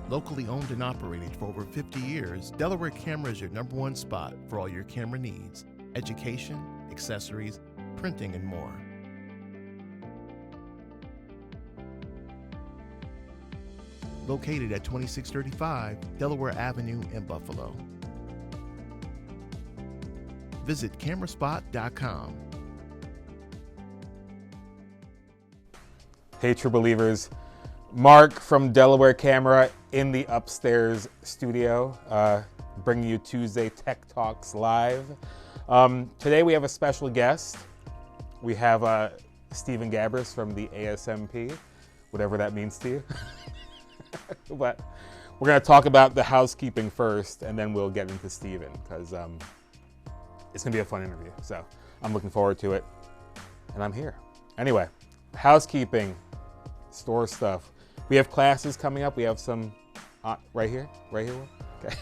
Locally owned and operated for over 50 years, Delaware Camera is your #1 spot for all your camera needs, education, accessories, printing, and more. Located at 2635 Delaware Avenue in Buffalo. Visit cameraspot.com. Hey, true believers. Mark from Delaware Camera in the upstairs studio, bringing you Tuesday Tech Talks live. Today we have a special guest. We have Stephen Gabris from the ASMP, whatever that means to you. But we're going to talk about the housekeeping first, and then we'll get into Stephen, because it's going to be a fun interview. So I'm looking forward to it, and I'm here. Anyway, housekeeping, store stuff. We have classes coming up. We have some, right here, okay.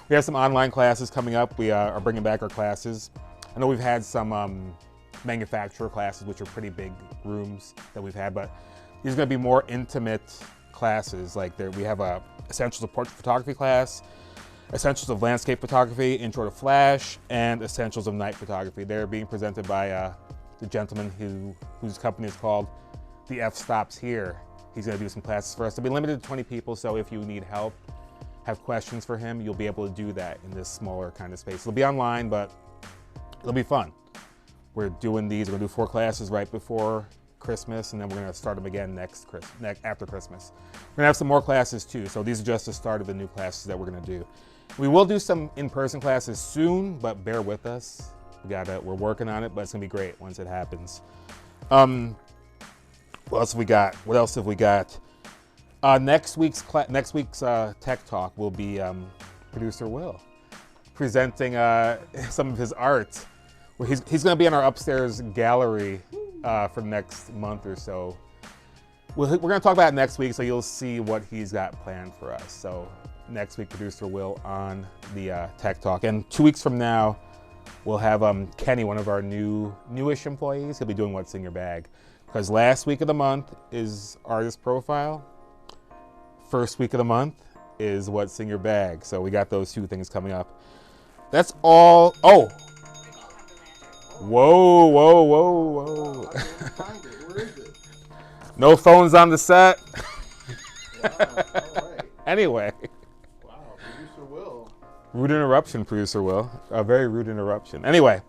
We have some online classes coming up. We are bringing back our classes. I know we've had some manufacturer classes, which are pretty big rooms that we've had, but these are going to be more intimate classes. Like we have a Essentials of Portrait Photography class, Essentials of Landscape Photography, Intro to Flash, and Essentials of Night Photography. They're being presented by the gentleman whose company is called The F Stops Here. He's going to do some classes for us. They'll be limited to 20 people, so if you need help, have questions for him, you'll be able to do that in this smaller kind of space. It'll be online, but it'll be fun. We're doing these. We're going to do 4 classes right before Christmas, and then we're going to start them again after Christmas. We're going to have some more classes too, so these are just the start of the new classes that we're going to do. We will do some in-person classes soon, but bear with us. We're working on it, but it's going to be great once it happens. What else have we got? Next week's Tech Talk will be producer Will presenting some of his art. Well, he's going to be in our upstairs gallery for next month or so. We're going to talk about it next week, so you'll see what he's got planned for us. So next week, producer Will on the Tech Talk, and 2 weeks from now, we'll have Kenny, one of our newish employees. He'll be doing What's in Your Bag. Because last week of the month is artist profile. First week of the month is What's in Your Bag. So we got those 2 things coming up. That's all. Oh. Whoa. Where is it? No phones on the set. Wow, all right. Anyway. Wow, producer Will. Rude interruption, producer Will. A very rude interruption. Anyway.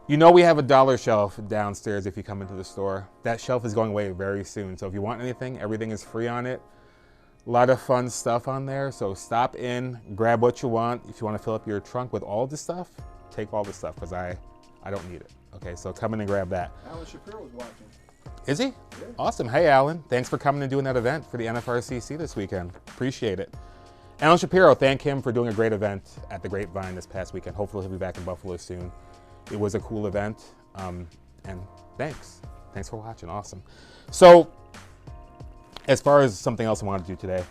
You know we have a dollar shelf downstairs if you come into the store. That shelf is going away very soon. So if you want anything, everything is free on it. A lot of fun stuff on there. So stop in, grab what you want. If you want to fill up your trunk with all the stuff, take all the stuff, because I don't need it. Okay, so come in and grab that. Alan Shapiro was watching. Is he? Yeah. Awesome. Hey, Alan. Thanks for coming and doing that event for the NFRCC this weekend. Appreciate it. Alan Shapiro, thank him for doing a great event at the Grapevine this past weekend. Hopefully he'll be back in Buffalo soon. It was a cool event, and thanks. Thanks for watching. Awesome. So, as far as something else I wanted to do today,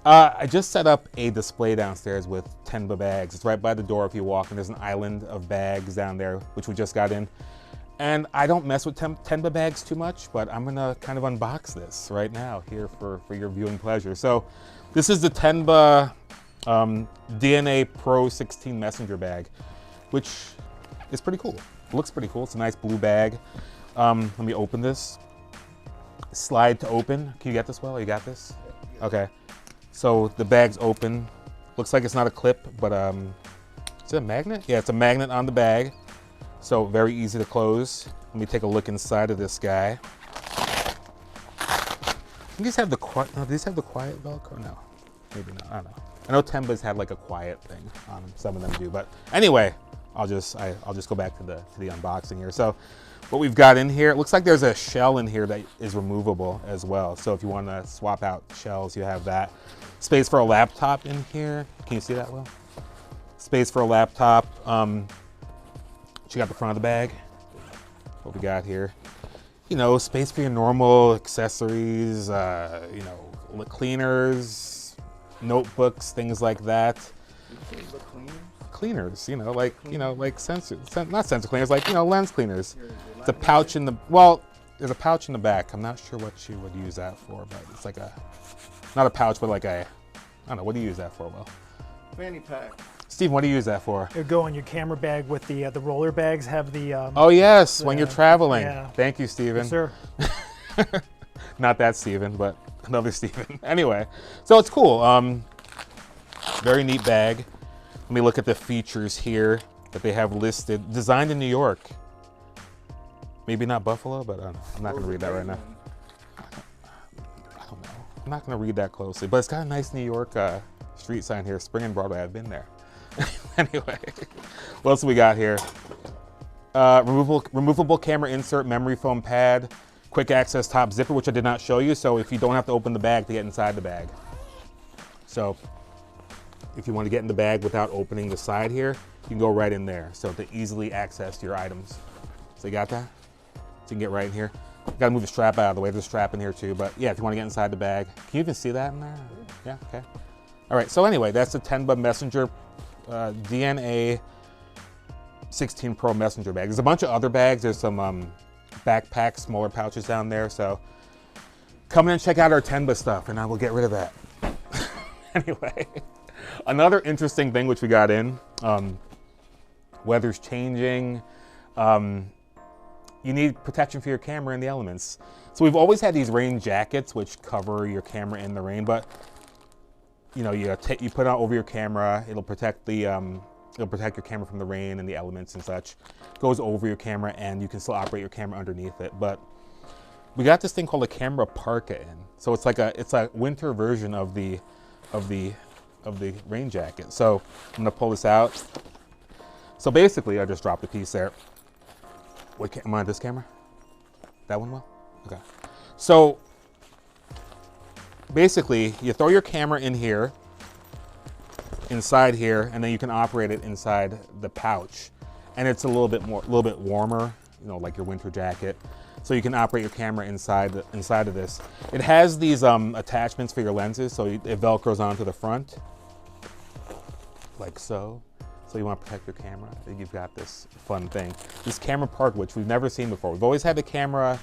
I just set up a display downstairs with Tenba bags. It's right by the door if you walk, and there's an island of bags down there, which we just got in. And I don't mess with Tenba bags too much, but I'm gonna kind of unbox this right now here for your viewing pleasure. So, this is the Tenba DNA Pro 16 messenger bag, which is pretty cool. It looks pretty cool. It's a nice blue bag. Let me open this. Slide to open. Can you get this, Will? You got this? Okay. So the bag's open. Looks like it's not a clip, but is it a magnet? Yeah, it's a magnet on the bag. So very easy to close. Let me take a look inside of this guy. These have the quiet. No, these have the quiet Velcro. No, maybe not. I don't know. I know Tenba's had like a quiet thing on them. Some of them do, but anyway. I'll just go back to the unboxing here. So what we've got in here, it looks like there's a shell in here that is removable as well. So if you want to swap out shells, you have that. Space for a laptop in here. Can you see that, Will? Space for a laptop. Check out the front of the bag. What we got here. You know, space for your normal accessories, you know, cleaners, notebooks, things like that. Cleaners, you know, like not sensor cleaners, like, you know, lens cleaners. It's a pouch in the, well, there's a pouch in the back. I'm not sure what you would use that for, but it's like a not a pouch, but like I don't know. What do you use that for, Will? Fanny pack. Steve, what do you use that for? It'll go in your camera bag with the roller bags. Have the Oh yes, when you're traveling. yeah. Thank you, Steven. Yes, sir. Not that Steven, but another Steven. Anyway, so it's cool. Very neat bag. Let me look at the features here that they have listed. Designed in New York. Maybe not Buffalo, but I'm not going to read that right now. I don't know. I'm not going to read that closely, but it's got a nice New York street sign here. Spring and Broadway. I've been there. Anyway, what else we got here? Removable camera insert, memory foam pad, quick access top zipper, which I did not show you. So if you don't have to open the bag to get inside the bag. So if you want to get in the bag without opening the side here, you can go right in there. So to easily access your items. So you got that? So you can get right in here. You gotta move the strap out of the way. There's a strap in here too. But yeah, if you want to get inside the bag, can you even see that in there? Yeah, okay. All right, so anyway, that's the 10 Messenger DNA 16 Pro Messenger bag. There's a bunch of other bags. There's some backpacks, smaller pouches down there. So come in and check out our 10 stuff and I will get rid of that. Anyway, another interesting thing which we got in, weather's changing. You need protection for your camera in the elements. So we've always had these rain jackets which cover your camera in the rain, but you know, you put it on over your camera. It'll protect the it'll protect your camera from the rain and the elements and such. Goes over your camera, and you can still operate your camera underneath it. But we got this thing called a camera parka in. So it's a winter version of the rain jacket. So I'm gonna pull this out. So basically, I just dropped a piece there. Wait, am I on this camera? That one will? Okay. So basically, you throw your camera in here, inside here, and then you can operate it inside the pouch. And it's a little bit warmer, you know, like your winter jacket. So you can operate your camera inside of this. It has these attachments for your lenses, so it velcros onto the front, like so. So you want to protect your camera, and you've got this fun thing. This camera parka, which we've never seen before. We've always had the camera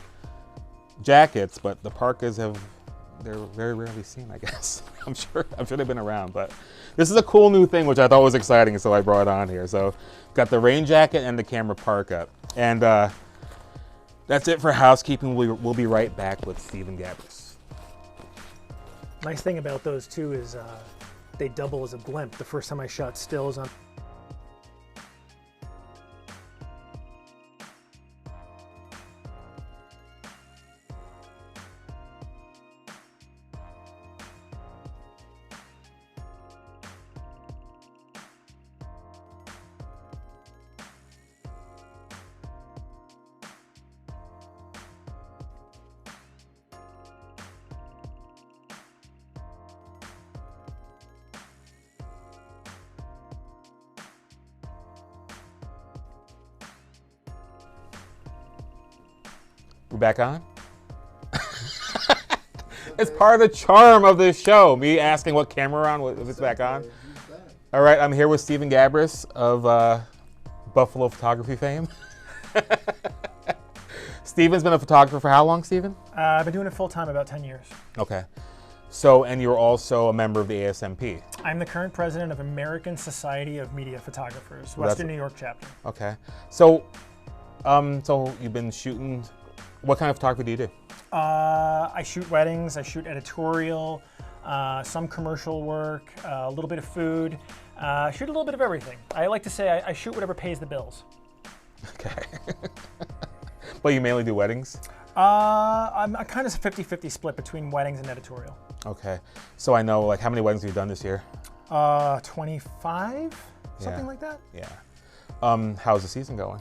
jackets, but the parkas they're very rarely seen, I guess. I'm sure they've been around, but this is a cool new thing, which I thought was exciting, so I brought it on here. So got the rain jacket and the camera parka. And that's it for housekeeping. We'll be right back with Steve and Gabris. Nice thing about those too is they double as a blimp. The first time I shot stills on We back on? It's part of the charm of this show, me asking what camera we're on, if it's back on. All right, I'm here with Stephen Gabris of Buffalo photography fame. Stephen's been a photographer for how long, Stephen? I've been doing it full time about 10 years. Okay. So, and you're also a member of the ASMP. I'm the current president of American Society of Media Photographers, Well, Western New York chapter. Okay. So, so you've been shooting. What kind of photography do you do? I shoot weddings, I shoot editorial, some commercial work, a little bit of food, shoot a little bit of everything. I like to say I shoot whatever pays the bills. Okay. But you mainly do weddings? I'm kind of 50-50 split between weddings and editorial. Okay. So I know, like, how many weddings have you done this year? 25, something Yeah. like that. Yeah. How's the season going?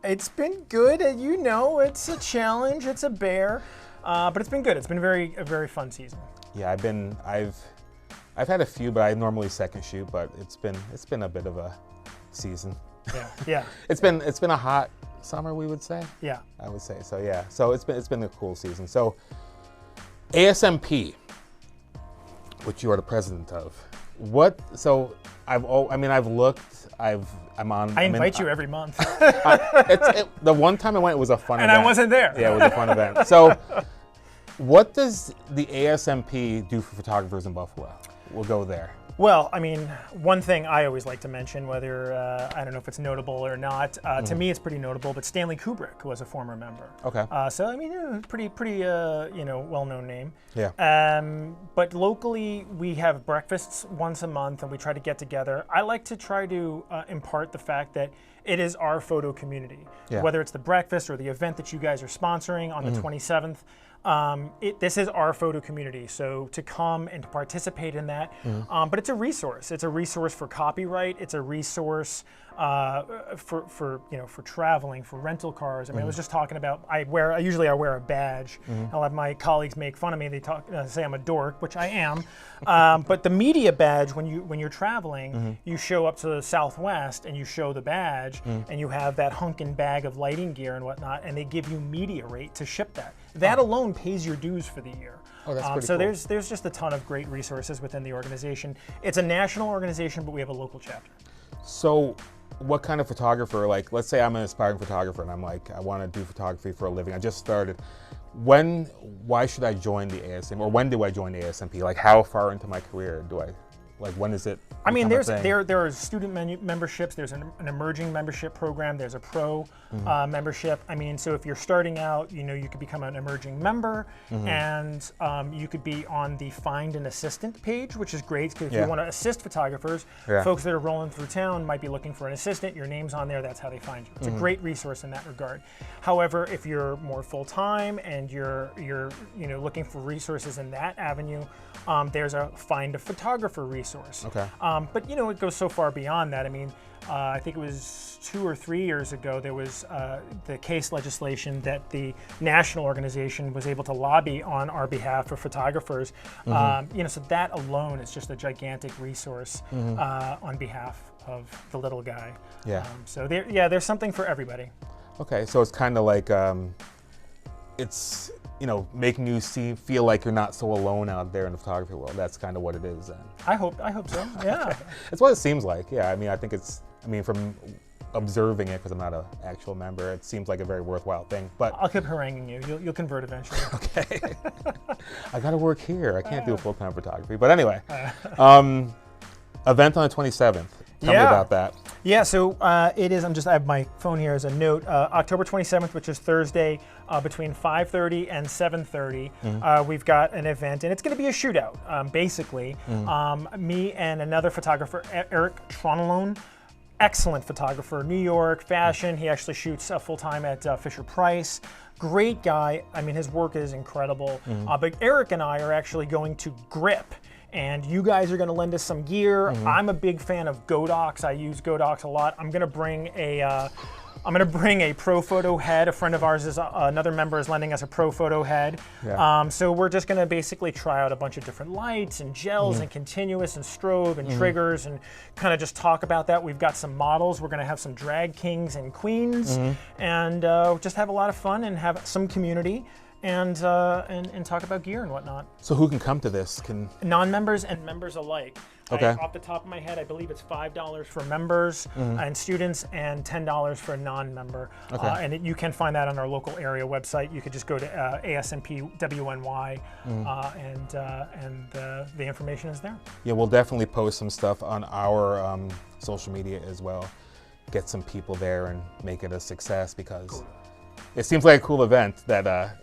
It's been good. You know, it's a challenge. It's a bear, but it's been good. It's been a very fun season. Yeah, I've had a few, but I normally second shoot, but it's been a bit of a season. Yeah, yeah, It's been a hot summer, we would say. yeah. I would say so. Yeah. So it's been a cool season. So ASMP, which you are the president of, what? So I've looked. I'm on. I invite you every month. The one time I went, it was a fun And event. I wasn't there. Yeah, it was a fun event. So What does the ASMP do for photographers in Buffalo? We'll go there. Well, I mean, one thing I always like to mention, whether I don't know if it's notable or not, to me it's pretty notable, but Stanley Kubrick was a former member. Okay. So I mean, pretty well-known name. Yeah. But locally, we have breakfasts once a month, and we try to get together. I like to try to impart the fact that it is our photo community. Yeah. Whether it's the breakfast or the event that you guys are sponsoring on the 27th. This is our photo community, so to come and to participate in that. But it's a resource. It's a resource for copyright. It's a resource for traveling, for rental cars. I mean, I was just talking about I usually wear a badge. I'll have my colleagues make fun of me. They say I'm a dork, which I am. But the media badge, when you're traveling, you show up to the Southwest and you show the badge, and you have that hunkin' bag of lighting gear and whatnot, and they give you media rate to ship that. That alone pays your dues for the year. Oh, that's pretty so cool. there's just a ton of great resources within the organization. It's a national organization, but we have a local chapter. So what kind of photographer, like let's say I'm an aspiring photographer and I'm like, I want to do photography for a living. I just started. Why should I join the ASMP, or when do I join the ASMP? Like how far into my career do I, like when is it? I mean, there become are student memberships. There's an emerging membership program. There's a pro membership. I mean, so if you're starting out, you could become an emerging member, and you could be on the Find an Assistant page, which is great because if you want to assist photographers, folks that are rolling through town might be looking for an assistant. Your name's on there. That's how they find you. It's a great resource in that regard. However, if you're more full time and you're looking for resources in that avenue, there's a Find a Photographer resource. Okay. But it goes so far beyond that. I mean, I think it was 2 or 3 years ago, there was the case legislation that the national organization was able to lobby on our behalf for photographers. So that alone is just a gigantic resource on behalf of the little guy. Yeah. So there's something for everybody. Okay, so it's kind of like it's making you feel like you're not so alone out there in the photography world. That's kind of what it is then. I hope so. Yeah. Okay. That's what it seems like. Yeah. I mean, I think from observing it, because I'm not an actual member, it seems like a very worthwhile thing. But I'll keep haranguing you. You'll convert eventually. Okay. I got to work here. I can't do full-time photography. But anyway, event on the 27th. Tell me about that. Yeah, so it is, I have my phone here as a note, October 27th, which is Thursday, between 5:30 and 7:30, we've got an event, and it's going to be a shootout, basically. Me and another photographer, Eric Tronalone, excellent photographer, New York, fashion. He actually shoots full-time at Fisher-Price. Great guy. I mean, his work is incredible. But Eric and I are actually going to grip. And you guys are going to lend us some gear. I'm a big fan of Godox. I use Godox a lot. I'm going to bring a pro photo head. A friend of ours another member is lending us a pro photo head. Yeah. So we're just going to basically try out a bunch of different lights and gels and continuous and strobe and triggers and kind of just talk about that. We've got some models. We're going to have some drag kings and queens and just have a lot of fun and have some community. And talk about gear and whatnot. So who can come to this? Non-members and members alike. Okay. Off the top of my head, I believe it's $5 for members and students and $10 for a non-member. Okay. And you can find that on our local area website. You could just go to ASMPWNY and the information is there. Yeah, we'll definitely post some stuff on our social media as well. Get some people there and make it a success because it seems like a cool event that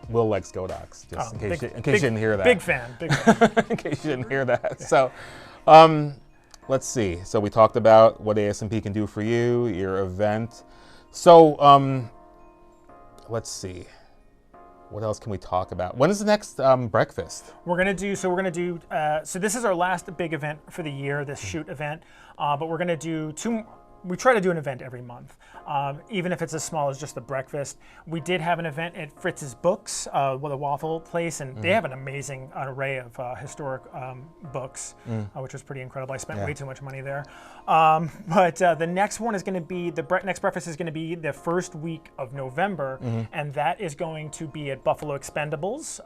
Will likes Godox, just in case you didn't hear that. Big fan. In case you didn't hear that. So let's see. So we talked about what ASMP can do for you, your event. So let's see. What else can we talk about? When is the next breakfast? We're gonna do. So this is our last big event for the year, this shoot event. But we're gonna do two. We try to do an event every month, even if it's as small as just the breakfast. We did have an event at Fritz's Books, with a waffle place, and they have an amazing array of historic books, which was pretty incredible. I spent way too much money there. But the next one is going to be, next breakfast is going to be the first week of November, and that is going to be at Buffalo Expendables.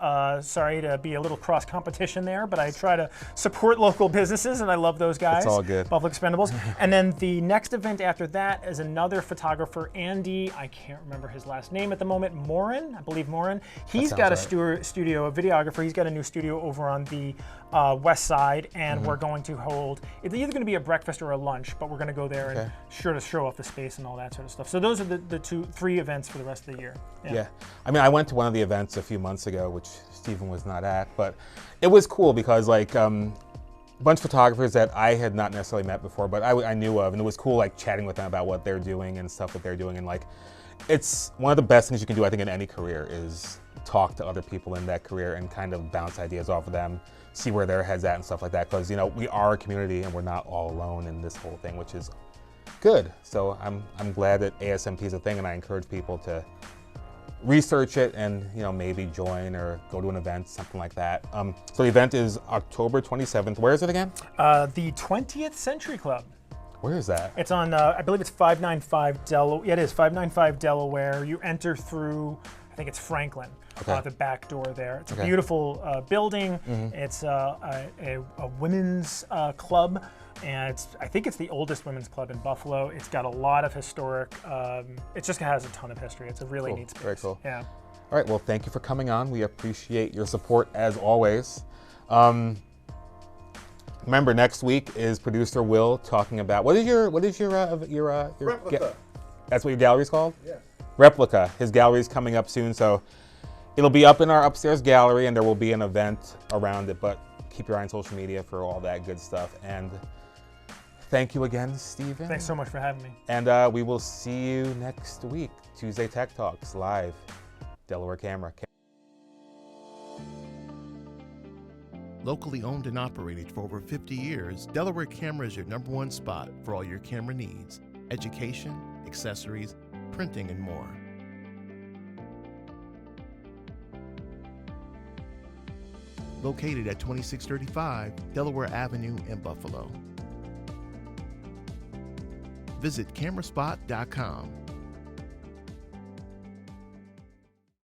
Sorry to be a little cross competition there, but I try to support local businesses, and I love those guys. It's all good. Buffalo Expendables. And then the next event event after that is another photographer, Andy, I can't remember his last name at the moment, Morin, I believe Morin. He's got a studio, a videographer. He's got a new studio over on the west side, and we're going to hold, it's either going to be a breakfast or a lunch, but we're going to go there and sure to show off the space and all that sort of stuff. So those are the three events for the rest of the year. Yeah. I mean, I went to one of the events a few months ago, which Stephen was not at, but it was cool because like a bunch of photographers that I had not necessarily met before, but I knew of, and it was cool like chatting with them about what they're doing and stuff that they're doing. And like, it's one of the best things you can do, I think, in any career is talk to other people in that career and kind of bounce ideas off of them, see where their head's at and stuff like that. Because, you know, we are a community and we're not all alone in this whole thing, which is good. So I'm glad that ASMP is a thing, and I encourage people to research it and, you know, maybe join or go to an event, something like that. So the event is October 27th. Where is it again? The 20th Century Club. Where is that? It's on, I believe it's 595 Delaware. Yeah, it is 595 Delaware. You enter through, I think it's Franklin, the back door there. It's a beautiful building. It's a women's club, and I think it's the oldest women's club in Buffalo. It's got a lot of historic, it just has a ton of history. It's a really neat space. Very cool. Yeah. All right, well, thank you for coming on. We appreciate your support as always. Remember, next week is producer Will talking about, what is your Replica. That's what your gallery's called? Yeah. Replica. His gallery's coming up soon, so it'll be up in our upstairs gallery, and there will be an event around it, but keep your eye on social media for all that good stuff. And thank you again, Stephen. Thanks so much for having me. And we will see you next week, Tuesday Tech Talks, live, Delaware Camera. Locally owned and operated for over 50 years, Delaware Camera is your #1 spot for all your camera needs: education, accessories, printing, and more. Located at 2635 Delaware Avenue in Buffalo. Visit cameraspot.com.